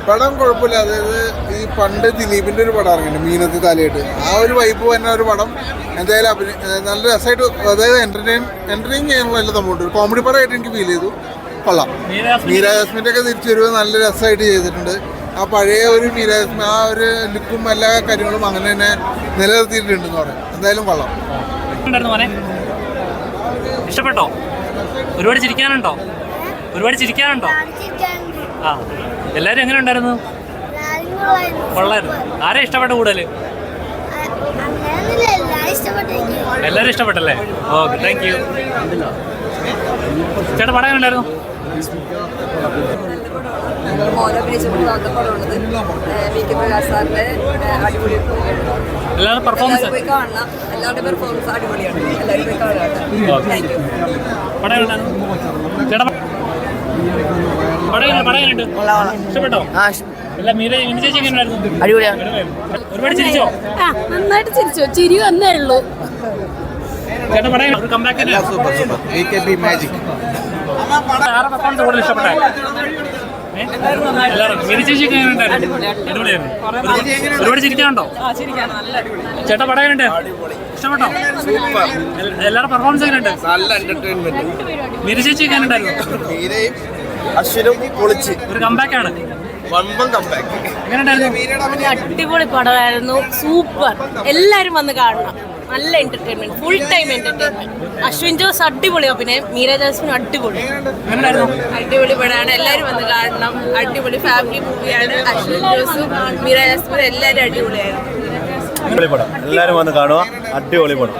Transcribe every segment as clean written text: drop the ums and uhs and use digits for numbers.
പടം കുഴപ്പമില്ല. അതായത് ഈ പണ്ട് ദിലീപിൻ്റെ ഒരു പടം ഇറങ്ങിയിട്ടുണ്ട്, മീനത്ത് തലയിട്ട്. ആ ഒരു വൈബ് തന്നെ ഒരു പടം എന്തായാലും നല്ല രസമായിട്ട്, അതായത് എൻ്റർടൈൻ ചെയ്യാനുള്ള എല്ലാ സംഭവമുണ്ട്. ഒരു കോമഡി പടമായിട്ട് എനിക്ക് ഫീൽ ചെയ്തു. കൊള്ളാം. മീര ജാസ്മിൻ്റെ ഒക്കെ തിരിച്ചു വരുമ്പോൾ നല്ല രസമായിട്ട് ചെയ്തിട്ടുണ്ട്. ആ പഴയ ഒരു മീര ജാസ്മിൻ ആ ഒരു ലുക്കും എല്ലാ കാര്യങ്ങളും അങ്ങനെ തന്നെ നിലനിർത്തിയിട്ടുണ്ടെന്ന് പറയാം. എന്തായാലും കൊള്ളാം. ഇഷ്ടപ്പെട്ടോ? ഒരുപാട് ചിരിക്കാനുണ്ടോ? ആ, എല്ലാരും എങ്ങനെ ഉണ്ടായിരുന്നു? കൊള്ളായിരുന്നു. ആരെ ഇഷ്ടപ്പെട്ട കൂടുതൽ? എല്ലാരും ഇഷ്ടപ്പെട്ടല്ലേ? Okay, thank you. ചേട്ടാ പടം ഉണ്ടായിരുന്നു? എല്ലാവരും പെർഫോമൻസ് ചേട്ടാ ഇഷ്ടപ്പെട്ടോ? ഒരുപാട് ചിരിച്ചോ? നന്നായിട്ട് ചിരിച്ചോ? ചിരി വന്നേ ഉള്ളൂ. ചേട്ടാ പടം ഒരു കംബാക്ക് ഇഷ്ടപ്പെട്ടെ? ഒരുപാട് ചിരിക്കാനുണ്ടോ? ചേട്ടാ പടം എങ്ങനെയുണ്ട്? ഇഷ്ടപ്പെട്ടോ? എല്ലാവരും പെർഫോമൻസ് എങ്ങനെയുണ്ട്? നല്ല എന്റർടൈൻമെന്റ്. മീര ചേച്ചി എങ്ങനെയുണ്ടായിരുന്നു? ഒരു കംബാക്കാണ്. അടിപൊളി പടമായിരുന്നു, സൂപ്പർ. എല്ലാരും വന്ന് കാണണം. നല്ല entertainment, full time entertainment. Ashwin Jose അടിപൊളി അഭിനയം, മീര ജാസ്മിൻ അടിപൊളി. അടിപൊളി പടമാണ്, എല്ലാരും വന്ന് കാണണം. അടിപൊളി ഫാമിലി മൂവിയാണ്. അശ്വിൻ ജോസും മീര ജാസ്മിനും എല്ലാരും അടിപൊളിയായിരുന്നു. എല്ലാരും വന്ന് കാണുക. അടിപൊളി പടം.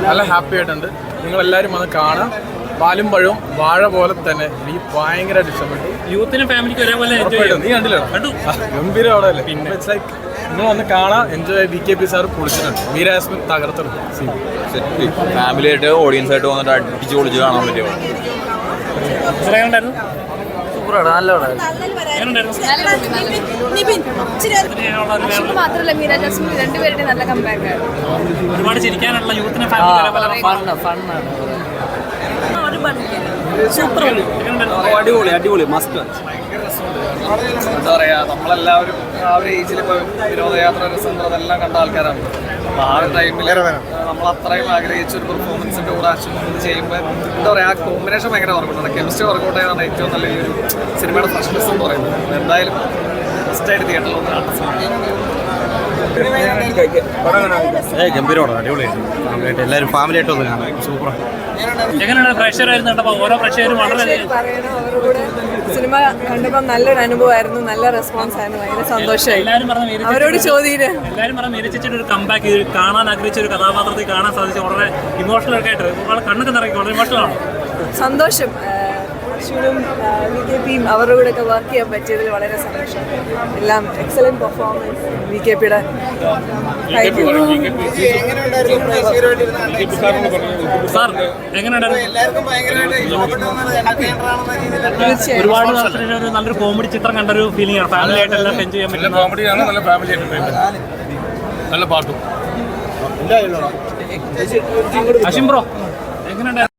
നല്ല ഹാപ്പി ആയിട്ടുണ്ട്. നിങ്ങൾ എല്ലാവരും വന്ന് കാണാം. പാലും പഴവും വാഴ പോലെ തന്നെ എനിക്ക് ഭയങ്കരമായിട്ട് ഇഷ്ടപ്പെട്ടു. യൂത്തിനും ഫാമിലിക്കും ഒരേപോലെ നീ കണ്ടില്ലോ? ഗംഭീര അവിടെ അല്ലേ? പിന്നെ ഇറ്റ്സ് ലൈക്ക് നിങ്ങൾ വന്ന് കാണാം, എൻജോയ്. VKP സാർ പൊളിച്ചിട്ടുണ്ട്, മീര ജാസ്മിൻ തകർത്തിട്ടുണ്ട്. ഫാമിലി ആയിട്ട് ഓഡിയൻസ് ആയിട്ട് വന്നിട്ട് അടിച്ച് പൊളിച്ച് കാണാൻ പറ്റിയ മാത്രമല്ല മീര ജാസ്മിൻ രണ്ടുപേരുടെ നല്ല കമ്പാക്ക്. ഒരുപാട് ചിരിക്കാനുള്ള യൂത്തിനും അടിപൊളി അടിപൊളി മസ്റ്റ്. എന്താ പറയുക, നമ്മളെല്ലാവരും ആ ഒരു ഏജിൽ ഇപ്പോൾ വിനോദയാത്ര രസം അതെല്ലാം കണ്ട ആൾക്കാരാണ്. അപ്പോൾ ആ ഒരു ടൈമിൽ നമ്മൾ അത്രയും ആഗ്രഹിച്ച ഒരു പെർഫോമൻസിൻ്റെ കൂടെ അശ്വിൻ ചെയ്യുമ്പോൾ എന്താ പറയുക, ആ കോമ്പിനേഷൻ ഭയങ്കര വർക്കൗട്ടാണ്. കെമിസ്ട്രി വർക്കൗട്ട് ചെയ്താണ് ഏറ്റവും നല്ല ഈ ഒരു സിനിമയുടെ ഫ്രഷ്നെസ് എന്ന് പറയുന്നത്. എന്തായാലും ഫസ്റ്റായിട്ട് തിയേറ്ററിൽ ഒന്ന് കാണാൻ ഗംഭീരമാണ്, അടിപൊളിയായിട്ട് എല്ലാവരും ഫാമിലി ആയിട്ട് വന്ന് കാണാം. സൂപ്പറാണ്. എങ്ങനെയാണ് പ്രേക്ഷകരായിരുന്നു കണ്ടപ്പോൾ? ഓരോ പ്രേക്ഷകരും വളരെ സിനിമ കണ്ടപ്പോൾ നല്ലൊരു അനുഭവമായിരുന്നു, നല്ല റെസ്പോൺസ് ആയിരുന്നു, ഭയങ്കര സന്തോഷമായി. അവരോട് ചോദ്യം എല്ലാവരും പറഞ്ഞ മീര ചേച്ചിയുടെ ഒരു കംബാക്ക്, കാണാൻ ആഗ്രഹിച്ച ഒരു കഥാപാത്രത്തിൽ കാണാൻ സാധിച്ചു. വളരെ ഇമോഷണൽ ഒക്കെ ആയിട്ട് കണ്ണൊക്കെ നിറയ്ക്കും, വളരെ ഇമോഷണലാണ്. സന്തോഷം. അശ്വിനും VKPയും അവരുടെ കൂടെ ഒക്കെ വർക്ക് ചെയ്യാൻ പറ്റിയതിൽ വളരെ സന്തോഷം. എല്ലാം എക്സലന്റ് പെർഫോമൻസ് VKPയുടെ. ഒരുപാട് ഒരു നല്ലൊരു കോമഡി ചിത്രം കണ്ടൊരു ഫീലിംഗ് ആണ്. ഫാമിലി ആയിട്ട് എല്ലാം എൻജോയ് ചെയ്യാൻ പറ്റുന്ന കോമഡിയാണ്, നല്ല ഫാമിലി എന്റർടൈൻമെന്റ്, നല്ല പാട്ടും. അശ്വിൻ ബ്രോ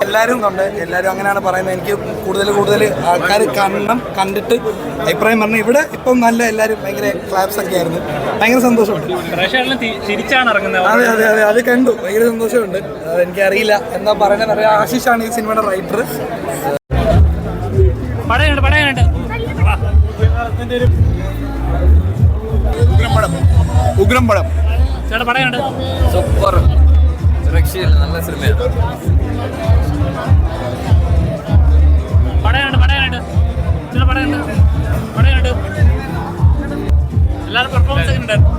എല്ലാവരും കണ്ട് എല്ലാവരും അങ്ങനെയാണ് പറയുന്നത്. എനിക്ക് കൂടുതൽ ആൾക്കാർ കണ്ടിട്ട് അഭിപ്രായം പറഞ്ഞു. ഇവിടെ ഇപ്പം നല്ല എല്ലാവരും ഭയങ്കര ക്ലാപ്സ് ഒക്കെ ആയിരുന്നു. ഭയങ്കര സന്തോഷമുണ്ട്. അതെ അത് കണ്ടു. ഭയങ്കര സന്തോഷമുണ്ട്. എനിക്കറിയില്ല എന്താ പറയുന്നത് അറിയാം. ആശിഷാണ് ഈ സിനിമയുടെ റൈറ്റർ. ഉഗ്രം പടം സൂപ്പർ, രക്ഷയില്ല, നല്ല സിനിമയാണ്.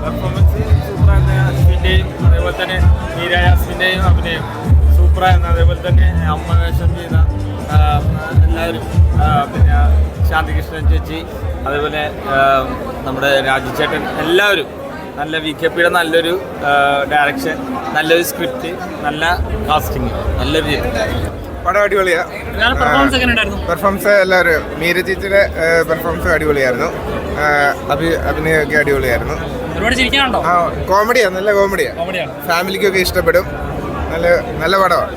പെർഫോമൻസ് സൂപ്പറായിരുന്നു. അശ്വിൻ്റെയും അതേപോലെ തന്നെ മീര ജാസ്മിൻ്റെയും അഭിനയം സൂപ്പറായിരുന്നു. അതേപോലെ തന്നെ അമ്മ വേഷം ചെയ്ത എല്ലാവരും, പിന്നെ ശാന്തികൃഷ്ണൻ ചേച്ചി, അതേപോലെ നമ്മുടെ രാജുചേട്ടൻ, എല്ലാവരും നല്ല VKPയുടെ നല്ലൊരു ഡയറക്ഷൻ, നല്ലൊരു സ്ക്രിപ്റ്റ്, നല്ല കാസ്റ്റിംഗ്, നല്ലൊരു പടം അടിപൊളിയാണ്. പെർഫോമൻസ് എല്ലാവരും, മീര ചേച്ചിയുടെ പെർഫോമൻസ് അടിപൊളിയായിരുന്നു. അഭിനയമൊക്കെ അടിപൊളിയായിരുന്നു. കോമഡിയാണ്, നല്ല കോമഡിയാണ്. ഫാമിലിക്കൊക്കെ ഇഷ്ടപ്പെടും. നല്ല പടമാണ്.